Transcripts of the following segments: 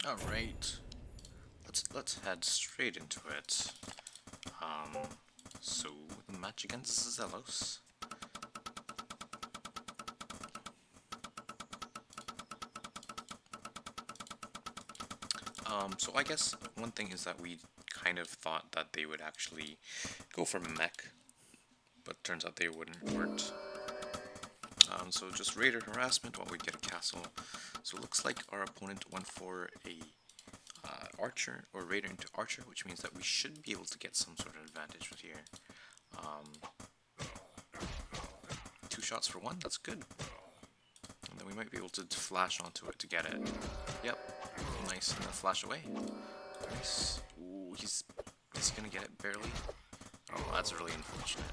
Alright, let's head straight into it. Um, so the match against Zelos. So I guess one thing is that we kind of thought that they would actually go for mech, but turns out they wouldn't worked. So just raider harassment while we get a castle. So it looks like our opponent went for a archer or raider into archer, which means that we should be able to get some sort of advantage with here. Two shots for one, that's good. And then we might be able to flash onto it to get it. Yep, nice, and then flash away. Nice. Ooh, is he gonna get it barely? Oh, that's really unfortunate.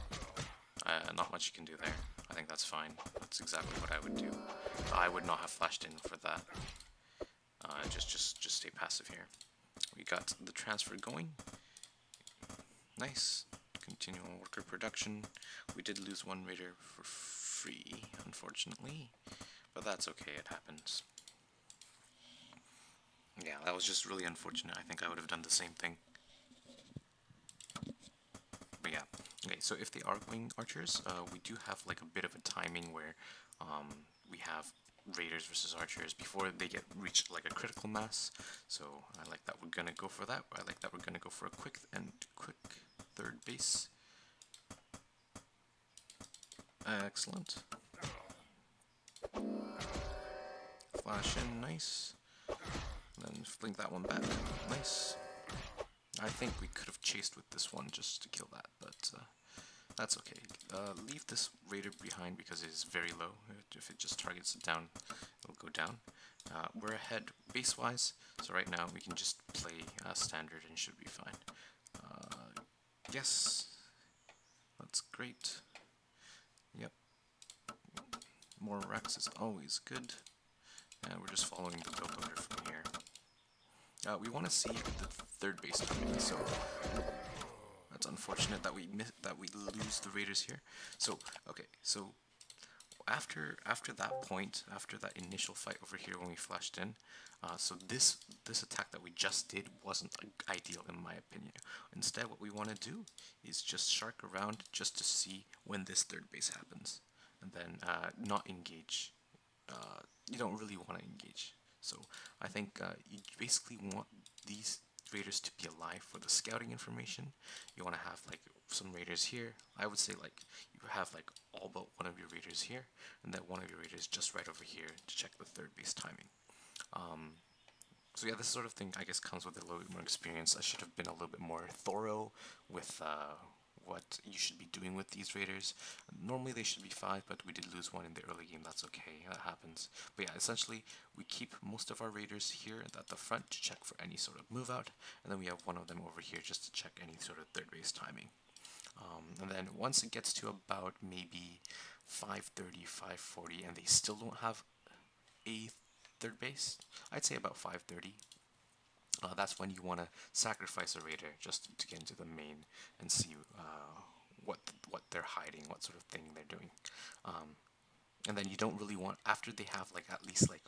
Not much you can do there. I think that's fine. That's exactly what I would do. I would not have flashed in for that. Just stay passive here. We got the transfer going. Nice. Continual worker production. We did lose one raider for free, unfortunately. But that's okay, it happens. Yeah, that was just really unfortunate. I think I would have done the same thing. But yeah. Okay, so if they are going archers, we do have like a bit of a timing where we have raiders versus archers before they get reached like a critical mass. So I like that we're gonna go for that. I like that we're gonna go for a quick third base. Excellent. Flash in, nice. Then fling that one back, nice. I think we could have chased with this one just to kill that, but that's okay. Leave this raider behind because it is very low. If it just targets it down, it'll go down. We're ahead base-wise, so right now we can just play standard and should be fine. Yes, that's great. Yep. More Rex is always good. And we're just following the build order from here. We want to see the third base timing, so that's unfortunate that we lose the raiders here. So okay, so after that point, after that initial fight over here when we flashed in, so this attack that we just did wasn't ideal in my opinion. Instead, what we want to do is just shark around just to see when this third base happens, and then not engage. You don't really want to engage. So I think you basically want these raiders to be alive for the scouting information. You want to have like some raiders here. I would say like you have like all but one of your raiders here, and then one of your raiders just right over here to check the third base timing. So yeah, this sort of thing I guess comes with a little bit more experience. I should have been a little bit more thorough with what you should be doing with these raiders. Normally they should be 5, but we did lose one in the early game. That's okay, that happens. But yeah, essentially we keep most of our raiders here at the front to check for any sort of move out, and then we have one of them over here just to check any sort of third base timing. And then once it gets to about maybe 5:30, 5:40, and they still don't have a third base, I'd say about 5:30. That's when you want to sacrifice a raider just to get into the main and see what they're hiding, what sort of thing they're doing. And then you don't really want, after they have like at least like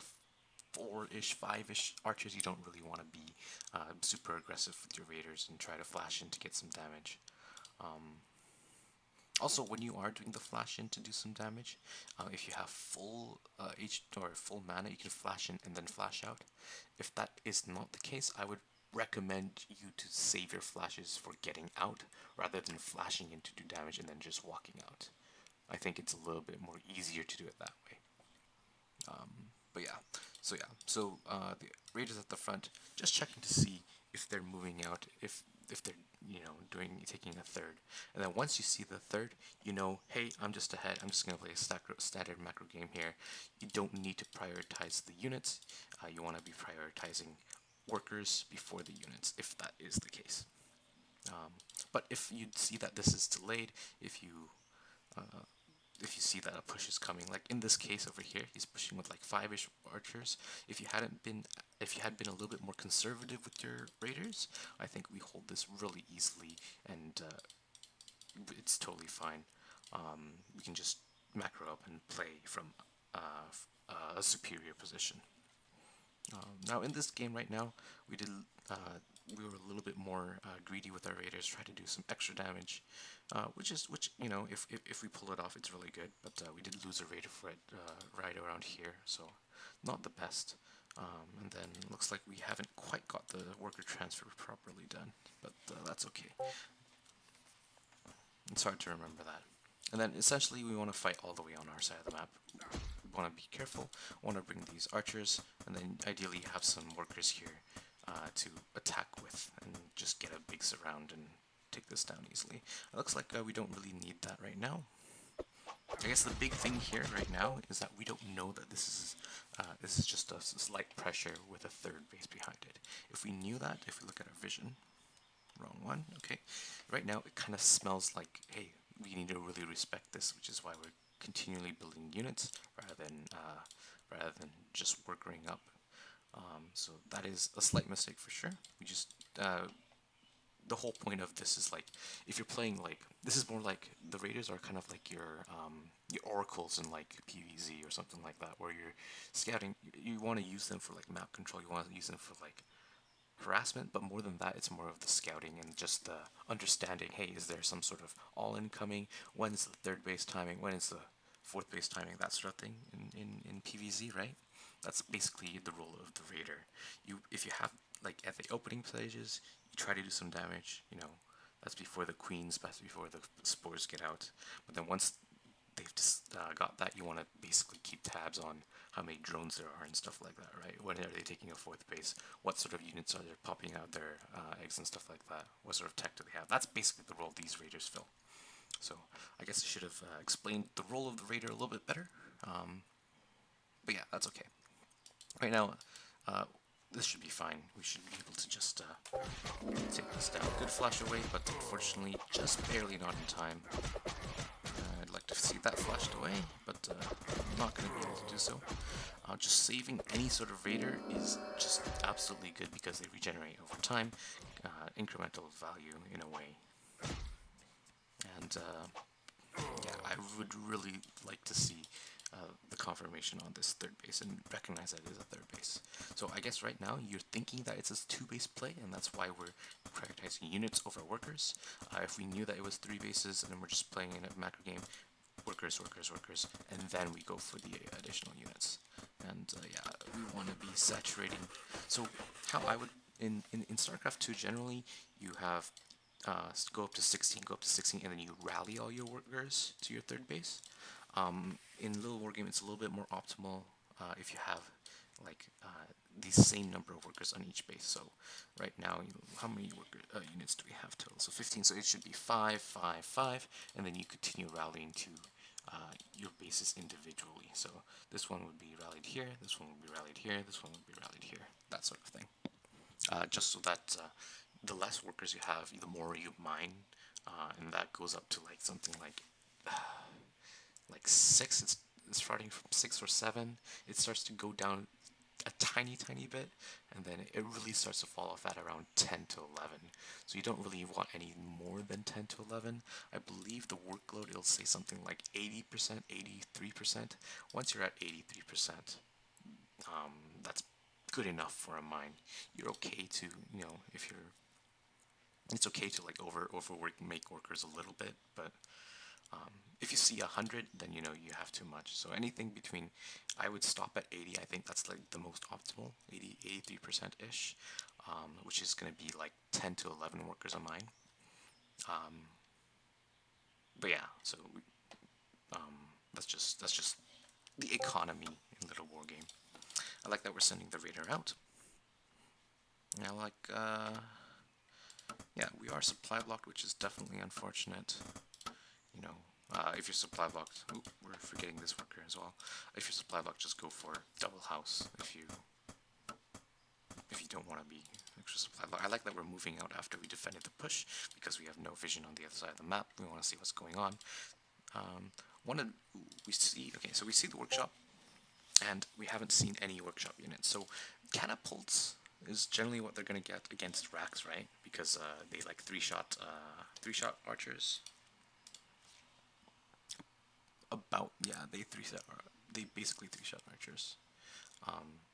4-ish, 5-ish archers, you don't really want to be super aggressive with your raiders and try to flash in to get some damage. Also, when you are doing the flash in to do some damage, if you have full or full mana, you can flash in and then flash out. If that is not the case, I would recommend you to save your flashes for getting out rather than flashing in to do damage and then just walking out. I think it's a little bit more easier to do it that way. But yeah, so the raiders at the front, just checking to see if they're moving out, if they're taking a third, and then once you see the third, hey, I'm just ahead. I'm just gonna play a standard macro game here. You don't need to prioritize the units. You want to be prioritizing workers before the units, if that is the case. But if you see that this is delayed, if you see that a push is coming, like in this case over here, he's pushing with like 5-ish archers. If you had been a little bit more conservative with your raiders, I think we hold this really easily, and it's totally fine. We can just macro up and play from a superior position. Now in this game right now, we did we were a little bit more greedy with our raiders, try to do some extra damage, which you know if we pull it off, it's really good. But we did lose a raider for it right around here, so not the best. And then looks like we haven't quite got the worker transfer properly done, but that's okay. It's hard to remember that. And then essentially we want to fight all the way on our side of the map. We want to be careful, want to bring these archers, and then ideally have some workers here to attack with and just get a big surround and take this down easily. It looks like we don't really need that right now. I guess the big thing here right now is that we don't know that this is just a slight pressure with a third base behind it. If we knew that, if we look at our vision, wrong one, okay. Right now it kind of smells like, hey, we need to really respect this, which is why we're continually building units rather than just workering up. So that is a slight mistake for sure. We just the whole point of this is like, if you're playing like, this is more like, the raiders are kind of like your oracles in like PvZ or something like that, where you're scouting, you want to use them for like map control, you want to use them for like harassment, but more than that, it's more of the scouting and just the understanding, hey, is there some sort of all-in coming, when is the third base timing, when is the fourth base timing, that sort of thing in PvZ, right? That's basically the role of the raider. If you have, like, at the opening stages, you try to do some damage, you know, that's before the queens, that's before the spores get out, but then once they've just got that, you want to basically keep tabs on how many drones there are and stuff like that, right? When are they taking a fourth base? What sort of units are there popping out their eggs and stuff like that? What sort of tech do they have? That's basically the role these raiders fill. So I guess I should have explained the role of the raider a little bit better. But yeah, that's okay. Right now, this should be fine. We should be able to just take this down. Good flash away, but unfortunately just barely not in time. I'd like to see that flashed away, but I'm not going to be able to do so. Just saving any sort of raider is just absolutely good because they regenerate over time, incremental value in a way. And yeah, I would really like to see the confirmation on this third base and recognize that it is a third base. So I guess right now you're thinking that it's a two-base play, and that's why we're prioritizing units over workers. If we knew that it was three bases and then we're just playing in a macro game, workers, workers, workers, and then we go for the additional units. And yeah, we want to be saturating. So how I would, in StarCraft 2 generally, you have go up to 16, go up to 16, and then you rally all your workers to your third base. In Little War Game, it's a little bit more optimal if you have like the same number of workers on each base. So right now, how many units do we have total? So 15. So it should be 5, 5, 5, and then you continue rallying to your bases individually. So this one would be rallied here, this one would be rallied here, this one would be rallied here, that sort of thing. Just so that the less workers you have, the more you mine, and that goes up to like something like 6. It's starting from 6 or 7. It starts to go down a tiny bit, and then it really starts to fall off at around 10 to 11. So you don't really want any more than 10 to 11. I believe the workload, it'll say something like 80%, 83%. Once you're at 83%, that's good enough for a mine. You're okay to, you know, if you're, it's okay to like overwork, make workers a little bit, but if you see 100, then you know you have too much. So anything between, I would stop at 80. I think that's like the most optimal, 80, 83%-ish, which is going to be like 10 to 11 workers on mine. But yeah, so that's just the economy in Little War Game. I like that we're sending the raider out. And I like, yeah, we are supply blocked, which is definitely unfortunate. You know, if you're supply blocked, we're forgetting this worker as well. If you're supply blocked, just go for double house if you don't want to be extra supply blocked. I like that we're moving out after we defended the push because we have no vision on the other side of the map. We want to see what's going on. We see the workshop, and we haven't seen any workshop units. So catapults is generally what they're going to get against racks, right? Because they like three-shot archers. They basically three-shot archers.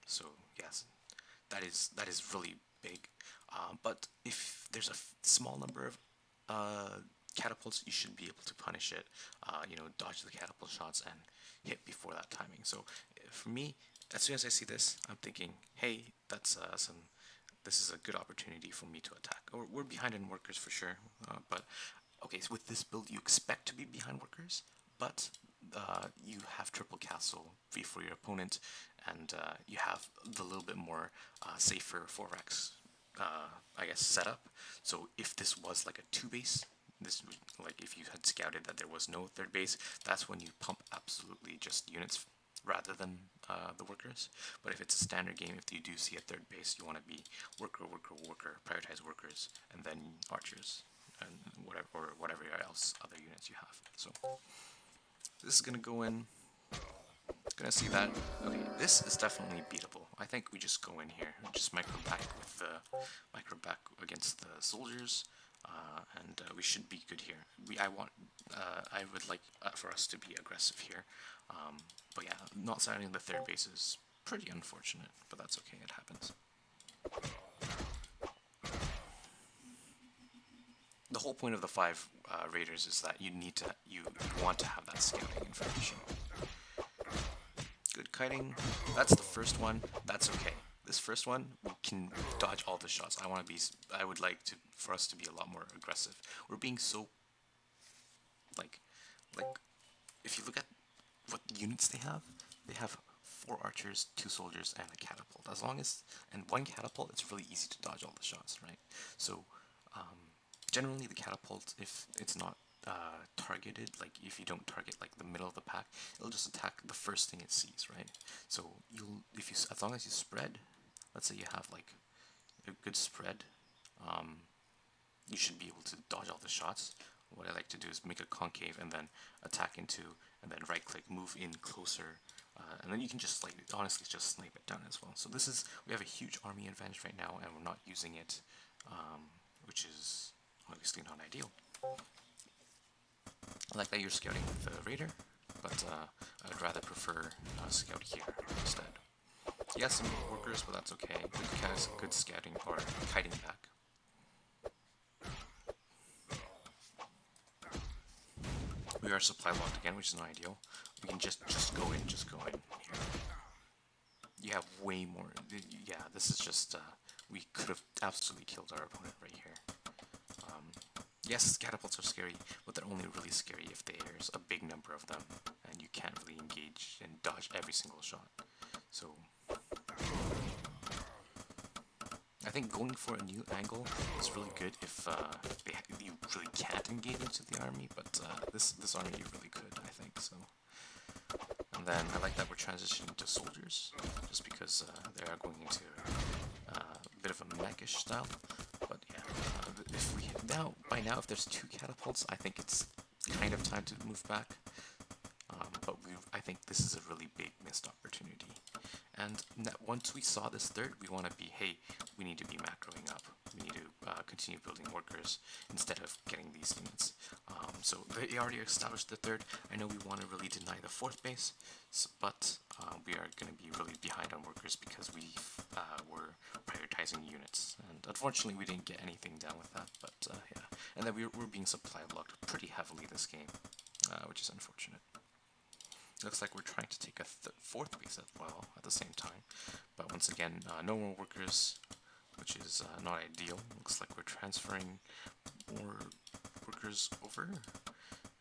So yes, that is really big. But if there's a small number of catapults, you should be able to punish it. You know, dodge the catapult shots and hit before that timing. So for me, as soon as I see this, I'm thinking, hey, that's this is a good opportunity for me to attack. We're behind in workers for sure, but okay, so with this build, you expect to be behind workers, but you have triple castle free for your opponent, and you have the little bit more safer 4x, I guess, setup. So if this was like a 2 base, this would, like if you had scouted that there was no third base, that's when you pump absolutely just units rather than the workers. But if it's a standard game, if you do see a third base, you want to be worker, worker, worker, prioritize workers, and then archers, and whatever else other units you have. So this is gonna go in. Gonna see that. Okay, this is definitely beatable. I think we just go in here, just micro back with the micro back against the soldiers, and we should be good here. I would like for us to be aggressive here, but yeah, not signing the third base is pretty unfortunate, but that's okay. It happens. The whole point of the 5 raiders is that you want to have that scouting information. Good kiting. That's the first one. That's okay. This first one, we can dodge all the shots. I would like for us to be a lot more aggressive. We're being so like if you look at what units they have 4 archers, 2 soldiers, and a catapult. And 1 catapult, it's really easy to dodge all the shots, right? So generally the catapult, if it's not targeted, like if you don't target like the middle of the pack, it'll just attack the first thing it sees, right? So as long as you spread, let's say you have like a good spread, you should be able to dodge all the shots. What I like to do is make a concave and then attack into, and then right click, move in closer, and then you can just like honestly just snipe it down as well. So we have a huge army advantage right now, and we're not using it, which is obviously not ideal. I like that you're scouting with the raider, but I'd rather prefer scout here instead. Yes, some workers, but that's okay. Good scouting or kiting back. We are supply locked again, which is not ideal. We can just go in here. You have way more. Yeah, this is just we could have absolutely killed our opponent right here. Yes, catapults are scary, but they're only really scary if there's a big number of them, and you can't really engage and dodge every single shot. So I think going for a new angle is really good if you really can't engage into the army, but this army you really could, I think. So, and then I like that we're transitioning to soldiers, just because they are going into a bit of a mechish style. But yeah, by now, if there's 2 catapults, I think it's kind of time to move back. But I think this is a really big missed opportunity. And once we saw this third, we want to be, hey, we need to be macroing up. We need to continue building workers instead of getting these units. So they already established the third. I know we want to really deny the 4th base, but we are going to be really behind on workers because we were prioritizing units. And unfortunately, we didn't get anything down with that, but yeah. And then we're being supply blocked pretty heavily this game, which is unfortunate. Looks like we're trying to take a 4th base as well at the same time, but once again, no more workers, which is not ideal. Looks like we're transferring more workers over,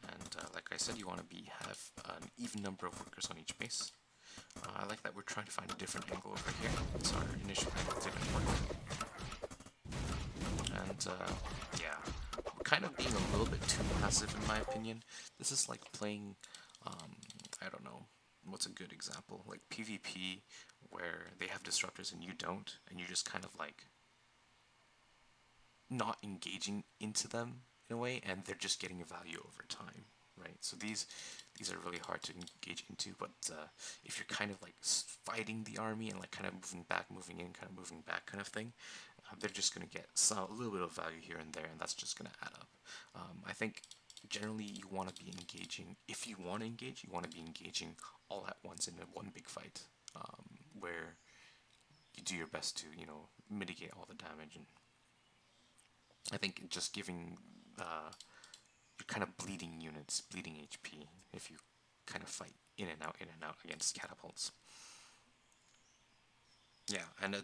and like I said, you want to have an even number of workers on each base. I like that we're trying to find a different angle over here. It's our initial angle didn't work, and yeah, we're kind of being a little bit too passive in my opinion. This is like playing I don't know, what's a good example? Like PvP, where they have disruptors and you don't, and you're just kind of like not engaging into them in a way, and they're just getting a value over time, right? So these are really hard to engage into, but if you're kind of like fighting the army and like kind of moving back, moving in, kind of moving back kind of thing, they're just going to get a little bit of value here and there, and that's just going to add up. I think generally you want to be engaging, if you want to engage, you want to be engaging all at once in one big fight, where you do your best to, you know, mitigate all the damage. And I think just giving you're kind of bleeding units, bleeding HP, if you kind of fight in and out against catapults. Yeah, and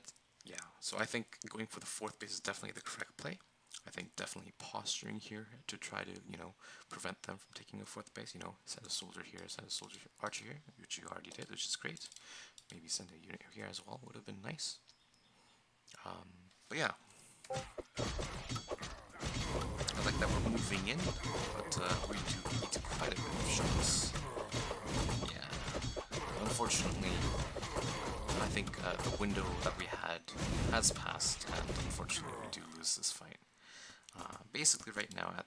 yeah, so I think going for the fourth base is definitely the correct play. I think definitely posturing here to try to, you know, prevent them from taking a fourth base. You know, send a soldier here, send a soldier here, archer here, which you already did, which is great. Maybe send a unit here as well, would have been nice. But yeah, I like that we're moving in, but we do need quite a bit of shots. Yeah, unfortunately, I think the window that we had has passed, and unfortunately we do lose this fight. Basically right now at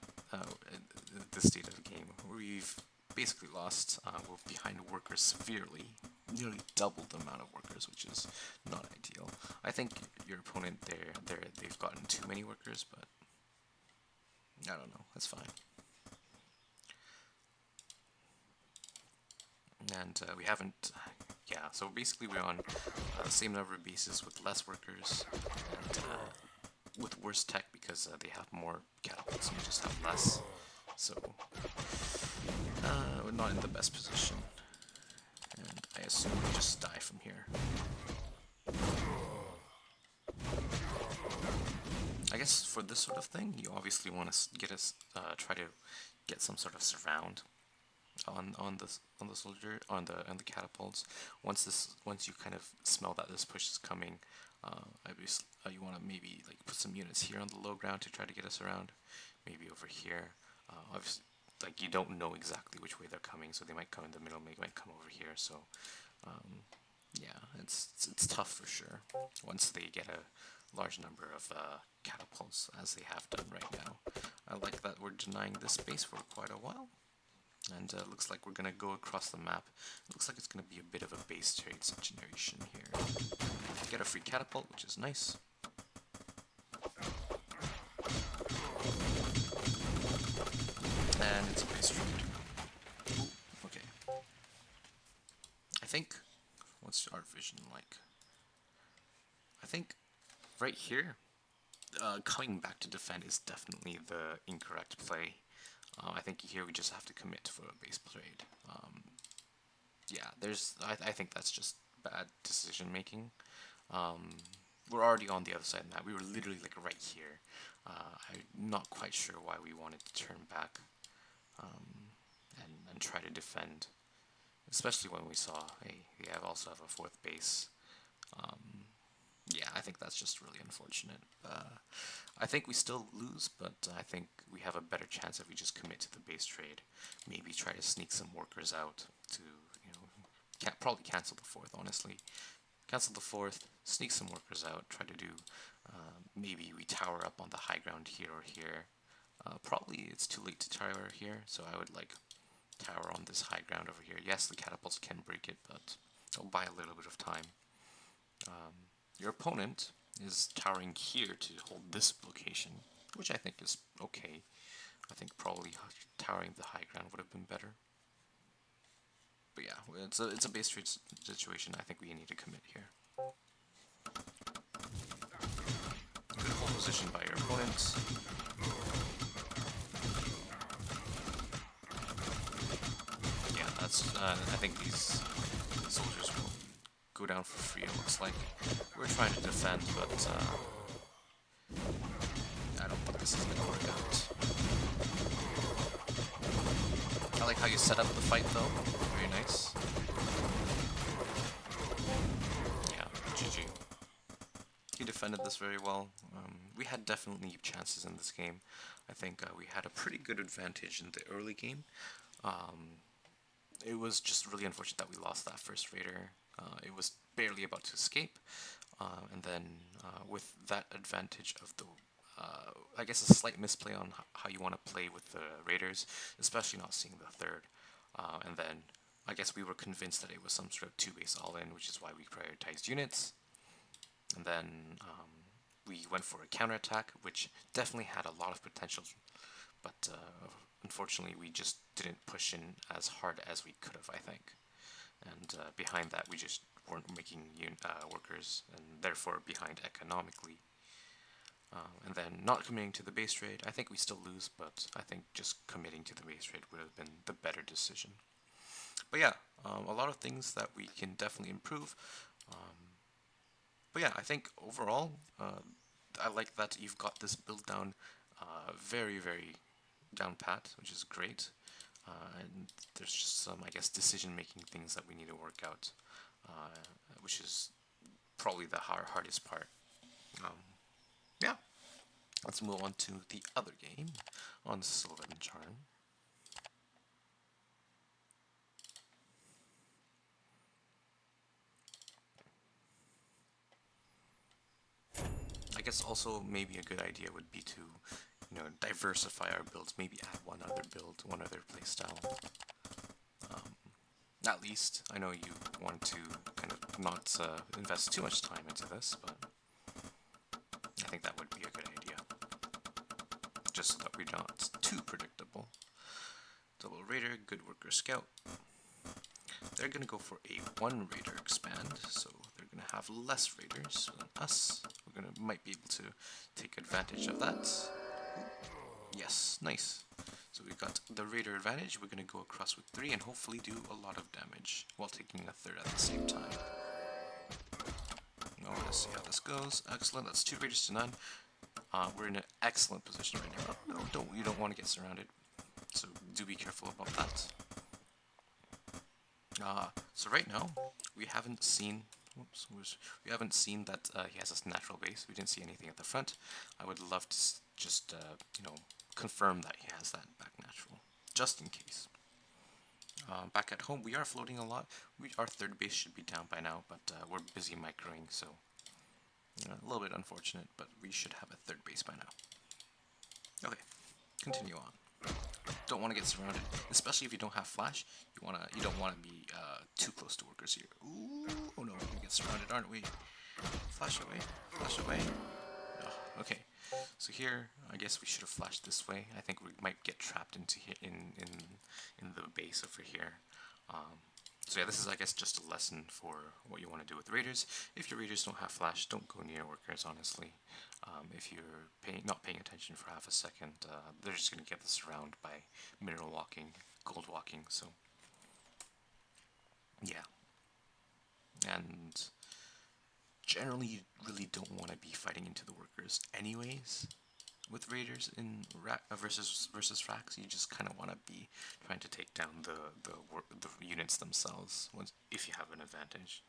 this state of the game, we've basically lost. We're behind workers severely, nearly double the amount of workers, which is not ideal. I think your opponent they've gotten too many workers, but I don't know, that's fine. And we haven't, yeah, so basically we're on the same number of bases with less workers, and with worse tech because they have more catapults and we just have less. So we're not in the best position, and I assume we just die from here. I guess for this sort of thing, you obviously want to get us try to get some sort of surround on the soldier on the catapults. Once you kind of smell that this push is coming, you want to maybe like put some units here on the low ground to try to get us around. Maybe over here. Obviously, like you don't know exactly which way they're coming, so they might come in the middle, they might come over here. So yeah, it's tough for sure. Once they get a large number of catapults, as they have done right now. I like that we're denying this space for quite a while. And looks like we're going to go across the map. It looks like it's going to be a bit of a base trade situation here. Get a free catapult, which is nice. And it's a base trade. Ooh, okay. I think, what's our vision like? I think right here, coming back to defend is definitely the incorrect play. I think here we just have to commit for a base trade. Yeah, I think that's just bad decision making. We're already on the other side of that. We were literally like right here. I'm not quite sure why we wanted to turn back and try to defend, especially when we saw, hey, we also have a fourth base. Yeah, I think that's just really unfortunate. I think we still lose, but I think we have a better chance if we just commit to the base trade. Maybe try to sneak some workers out to, you know, probably cancel the fourth, honestly. Cancel the fourth, sneak some workers out, try to do, maybe we tower up on the high ground here or here. Probably it's too late to tower here, so I would like tower on this high ground over here. Yes, the catapults can break it, but it'll buy a little bit of time. Your opponent is towering here to hold this location, which I think is okay. I think probably towering the high ground would have been better. But yeah, it's a base trade situation. I think we need to commit here. Good hold position by your opponent. Yeah, that's. I think these soldiers will go down for free. It looks like we're trying to defend, but I don't think this is going to work out. I like how you set up the fight, though. Very nice. Yeah, GG. He defended this very well. We had definitely chances in this game. I think we had a pretty good advantage in the early game. It was just really unfortunate that we lost that first raider. It was barely about to escape, and then with that advantage of the, I guess a slight misplay on how you want to play with the raiders, especially not seeing the third, and then I guess we were convinced that it was some sort of two-base all-in, which is why we prioritized units, and then we went for a counterattack, which definitely had a lot of potential, but unfortunately we just didn't push in as hard as we could have, I think. And behind that, we just weren't making workers, and therefore behind economically. And then not committing to the base trade, I think we still lose, but I think just committing to the base trade would have been the better decision. But yeah, a lot of things that we can definitely improve. But yeah, I think overall, I like that you've got this build down very, very down pat, which is great. And there's just some, I guess, decision-making things that we need to work out, which is probably the hardest part. Yeah, let's move on to the other game on Sylvan Charm. I guess also maybe a good idea would be to, diversify our builds. Maybe add one other build, one other playstyle. At least, I know you want to kind of not invest too much time into this, but I think that would be a good idea. Just so that we're not too predictable. Double Raider, Good Worker Scout. They're going to go for a 1 Raider expand, so they're going to have less Raiders than us. We're going to might be able to take advantage of that. Yes, nice. So we got the Raider advantage. We're going to go across with 3 and hopefully do a lot of damage while taking a third at the same time. Now let's see how this goes. Excellent. That's 2 Raiders to none. We're in an excellent position right now. No, you don't want to get surrounded, so do be careful about that. So right now we haven't seen. We haven't seen that he has a natural base. We didn't see anything at the front. I would love to just confirm that he has that back natural, just in case. Back at home, we are floating a lot. Our third base should be down by now, but we're busy microing, so a little bit unfortunate. But we should have a third base by now. Okay, continue on. Don't want to get surrounded, especially if you don't have flash. You don't want to be too close to workers here. Ooh, oh no, we get surrounded, aren't we? Flash away, flash away. Oh, okay, so here I guess we should have flashed this way. I think we might get trapped into here in the base over here. So yeah, this is I guess just a lesson for what you want to do with raiders. If your raiders don't have flash, don't go near workers. Honestly, if you're not paying attention for half a second, they're just gonna get this around by mineral walking, gold walking. So yeah, and generally you really don't want to be fighting into the workers anyways. With raiders in versus racks, you just kind of want to be trying to take down the units themselves if you have an advantage.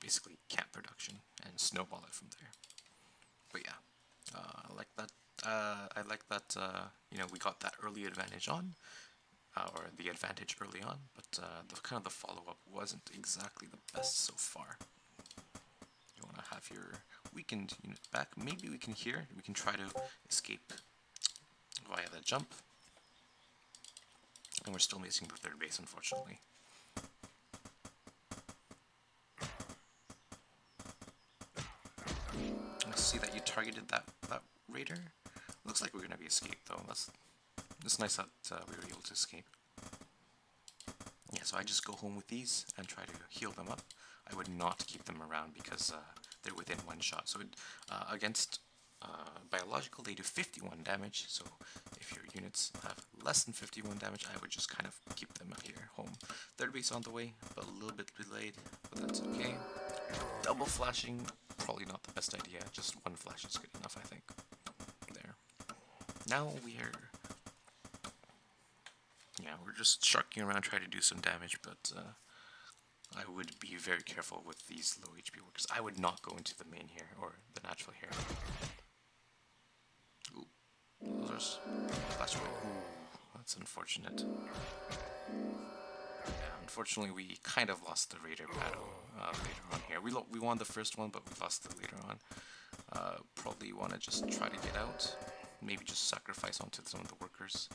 Basically, camp production and snowball it from there. But yeah, I like that. I like that. We got that early advantage on, or the advantage early on. But the follow up wasn't exactly the best so far. You want to have your weakened unit back. Maybe we can try to escape via the jump. And we're still missing the third base, unfortunately. I see that you targeted that raider. Looks like we're going to be escaped though. It's nice that we were able to escape. Yeah, so I just go home with these and try to heal them up. I would not keep them around because they're within 1 shot. So against biological, they do 51 damage. So if your units have less than 51 damage, I would just kind of keep them out here home. Third base on the way, but a little bit delayed, but that's okay. Double flashing, probably not the best idea. Just 1 flash is good enough, I think. There. Now we're just sharking around trying to do some damage, but I would be very careful with these low HP workers. I would not go into the main here, or the natural here. Ooh, those are flash away. Ooh, that's unfortunate. Yeah, unfortunately we kind of lost the raider battle later on here. We won the first one, but we lost it later on. Probably want to just try to get out. Maybe just sacrifice onto some of the workers.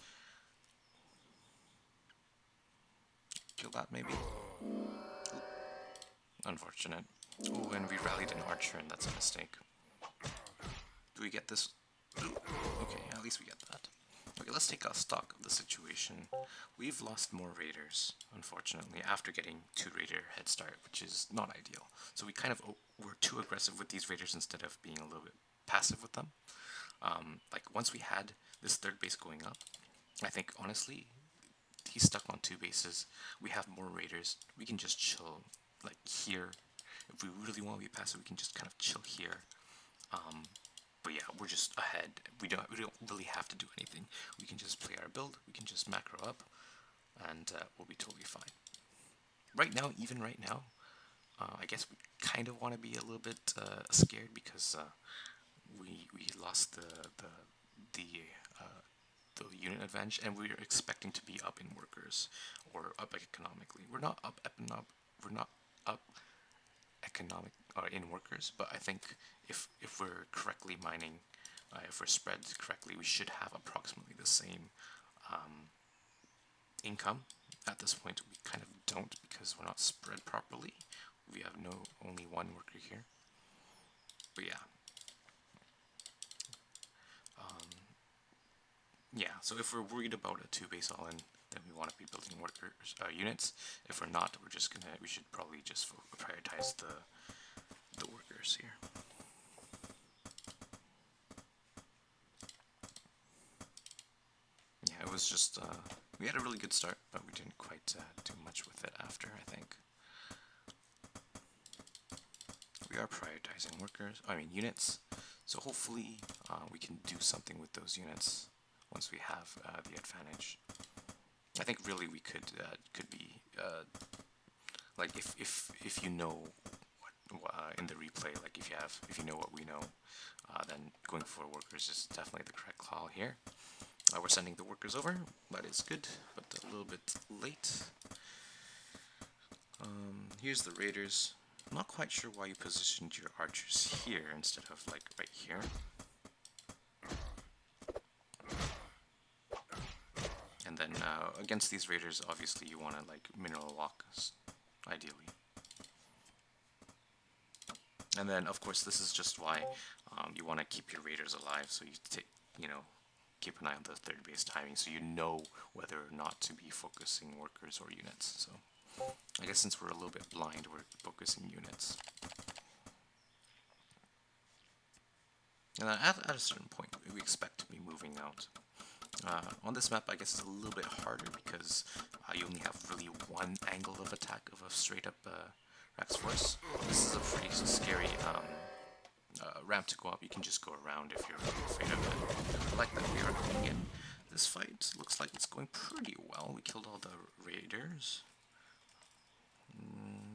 Kill that maybe. Ooh. Unfortunate. Oh, and we rallied an archer, and that's a mistake. Do we get this? Ooh. Okay, at least we get that. Okay, let's take a stock of the situation. We've lost more raiders, unfortunately, after getting 2 raider head start, which is not ideal. So we kind of were too aggressive with these raiders instead of being a little bit passive with them. Like once we had this 3rd base going up, I think honestly, he's stuck on 2 bases. We have more raiders. We can just chill like here. If we really want to be passive, we can just kind of chill here. But yeah, we're just ahead. We don't really have to do anything. We can just play our build. We can just macro up, and we'll be totally fine. Right now, even right now, I guess we kind of want to be a little bit scared because we lost the unit advantage, and we're expecting to be up in workers or up economically. We're not up economic or in workers, but I think if we're correctly mining, if we're spread correctly, we should have approximately the same income. At this point, we kind of don't because we're not spread properly. We have only 1 worker here. But yeah. Yeah, so if we're worried about a 2 base all-in, then we want to be building workers units. If we're not, we should probably just prioritize the workers here. Yeah, it was just we had a really good start, but we didn't quite do much with it after, I think. We are prioritizing units, so hopefully we can do something with those units once we have the advantage. I think really we could be like if you know what, in the replay, like if you know what we know, then going for workers is definitely the correct call here. We're sending the workers over. That is good, but a little bit late. Here's the raiders. I'm not quite sure why you positioned your archers here instead of like right here. And then against these raiders, obviously you want to like mineral walk, ideally. And then of course this is just why you want to keep your raiders alive, so you keep an eye on the 3rd base timing, so you know whether or not to be focusing workers or units. So I guess since we're a little bit blind, we're focusing units. And at a certain point, we expect to be moving out. On this map, I guess it's a little bit harder because you only have really 1 angle of attack of a straight up Rex Force. This is a pretty scary ramp to go up. You can just go around if you're afraid of it. I like that we are going in. This fight looks like it's going pretty well. We killed all the raiders.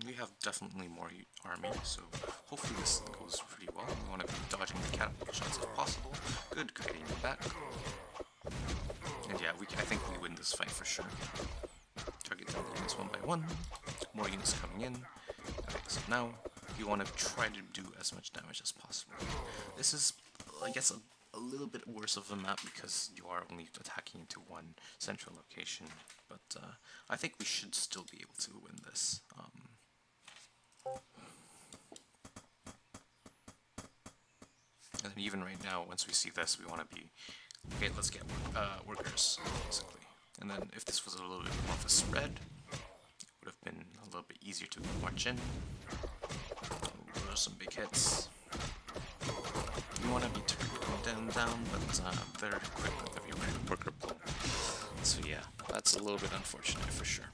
We have definitely more army, so hopefully this goes pretty well. We want to be dodging the catapult shots if possible. Good, kiting it back. And yeah, I think we win this fight for sure. Target down the units 1 by 1. More units coming in. Okay, so now you want to try to do as much damage as possible. This is, I guess, a little bit worse of a map because you are only attacking into 1 central location, but I think we should still be able to win this. And then even right now, once we see this, we want to be, okay, let's get workers, basically. And then if this was a little bit more of a spread, it would have been a little bit easier to march in. Those are some big hits. You want to be down, but they're quick with every worker pull. So yeah, that's a little bit unfortunate for sure.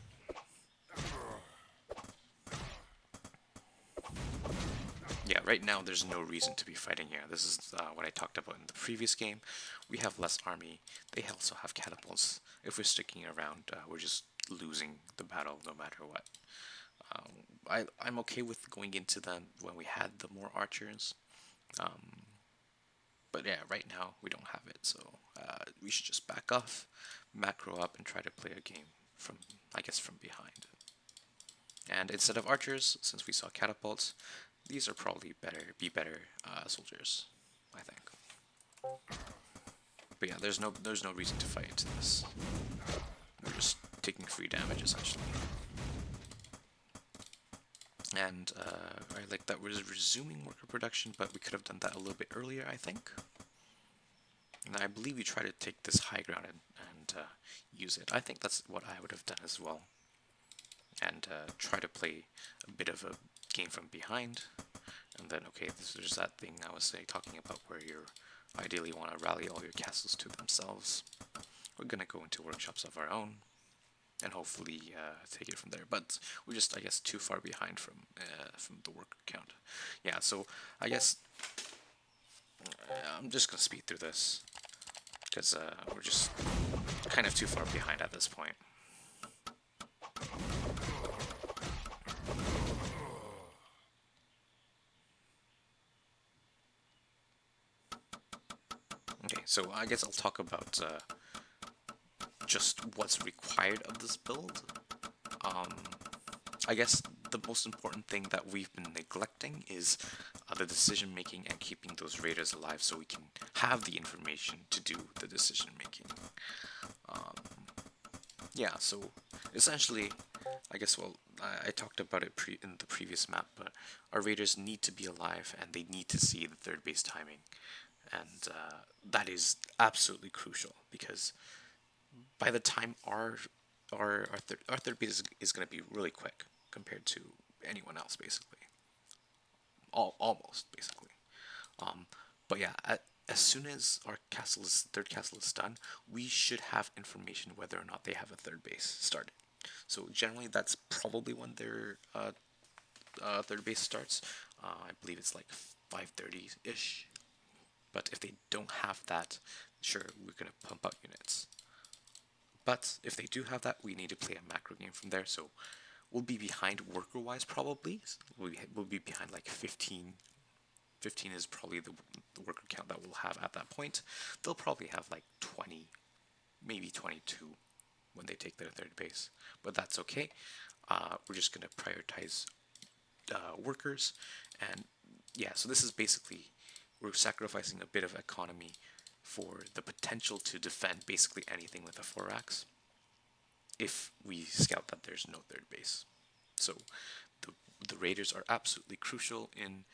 Yeah, right now there's no reason to be fighting here. This is what I talked about in the previous game. We have less army. They also have catapults. If we're sticking around, we're just losing the battle no matter what. I'm okay with going into them when we had the more archers. But yeah, right now we don't have it, so we should just back off, macro up, and try to play a game from, I guess, from behind. And instead of archers, since we saw catapults, these are probably better soldiers, I think. But yeah, there's no reason to fight into this. We're just taking free damage essentially. And I like that we're resuming worker production, but we could have done that a little bit earlier, I think. And I believe you try to take this high ground and use it. I think that's what I would have done as well. And try to play a bit of a game from behind. And then, okay, there's that thing I was talking about where you ideally want to rally all your castles to themselves. We're going to go into workshops of our own and hopefully take it from there. But we're just, I guess, too far behind from the worker count. Yeah, so I guess I'm just going to speed through this because we're just kind of too far behind at this point. Okay, so I guess I'll talk about just what's required of this build. I guess the most important thing that we've been neglecting is the decision making and keeping those raiders alive so we can have the information to do the decision making. Yeah, so essentially, I guess, well, I talked about it in the previous map, but our raiders need to be alive and they need to see the third base timing. And that is absolutely crucial because by the time our third base is going to be really quick compared to anyone else, basically. Almost, basically. But yeah, as soon as our third castle is done, we should have information whether or not they have a third base started. So generally, that's probably when their third base starts. I believe it's like 5:30-ish. But if they don't have that, sure, we're gonna pump out units. But if they do have that, we need to play a macro game from there. So we'll be behind worker-wise probably. We'll be behind like 15. 15 is probably the worker count that we'll have at that point. They'll probably have like 20, maybe 22 when they take their third base. But that's okay. We're just going to prioritize workers. And yeah, so this is basically, we're sacrificing a bit of economy for the potential to defend basically anything with a 4-axe if we scout that there's no third base. So the raiders are absolutely crucial in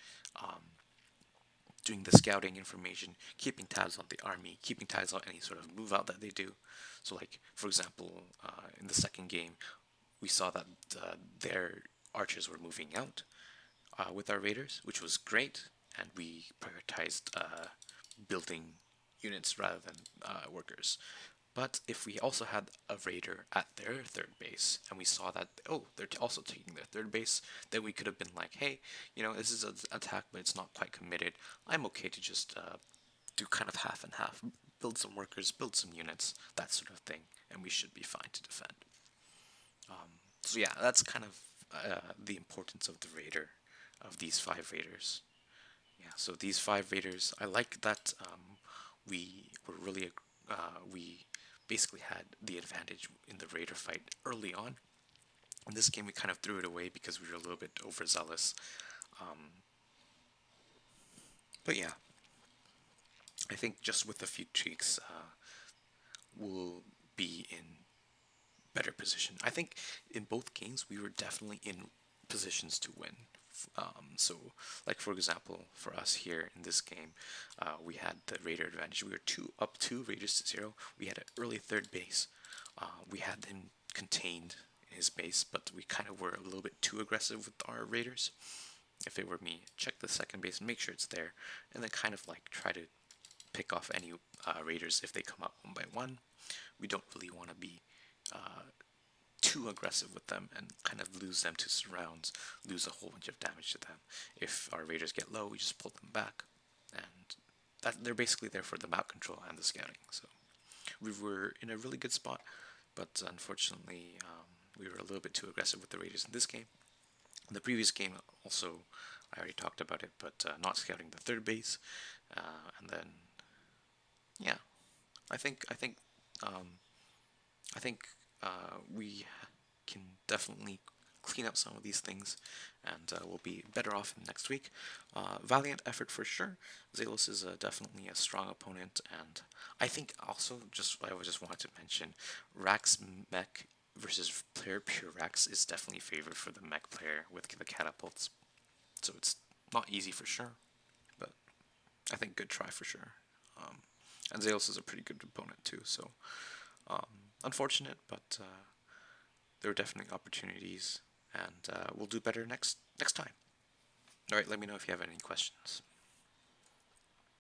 doing the scouting information, keeping tabs on the army, keeping tabs on any sort of move out that they do. So like, for example, in the second game, we saw that their archers were moving out with our raiders, which was great, and we prioritized building units rather than workers. But if we also had a raider at their third base, and we saw that, oh, they're also taking their third base, then we could have been like, hey, you know, this is an attack, but it's not quite committed. I'm okay to just do kind of half and half, build some workers, build some units, that sort of thing, and we should be fine to defend. So yeah, that's kind of the importance of the raider, of these 5 raiders. Yeah, so these 5 raiders, I like that we were really, we basically had the advantage in the raider fight early on. In this game, we kind of threw it away because we were a little bit overzealous. But yeah, I think just with a few tweaks, we'll be in better position. I think in both games, we were definitely in positions to win. So, like for example, for us here in this game, we had the raider advantage. We were up 2 raiders to 0. We had an early third base. We had him contained in his base, but we kind of were a little bit too aggressive with our raiders. If it were me, check the second base, make sure it's there, and then kind of like try to pick off any raiders if they come up one by one. We don't really want to be too aggressive with them and kind of lose them to surrounds, lose a whole bunch of damage to them. If our raiders get low, we just pull them back, and they're basically there for the map control and the scouting. So we were in a really good spot, but unfortunately we were a little bit too aggressive with the raiders in this game. In the previous game also, I already talked about it, but not scouting the third base, and then yeah, I think we can definitely clean up some of these things, and we'll be better off next week. Valiant effort for sure. Zelos is definitely a strong opponent, and I think also I just wanted to mention Rax mech versus player pure Rax is definitely favored for the mech player with the catapults. So it's not easy for sure, but I think good try for sure. And Zealous is a pretty good opponent too, so unfortunate, but there are definitely opportunities, and we'll do better next time. Alright, let me know if you have any questions.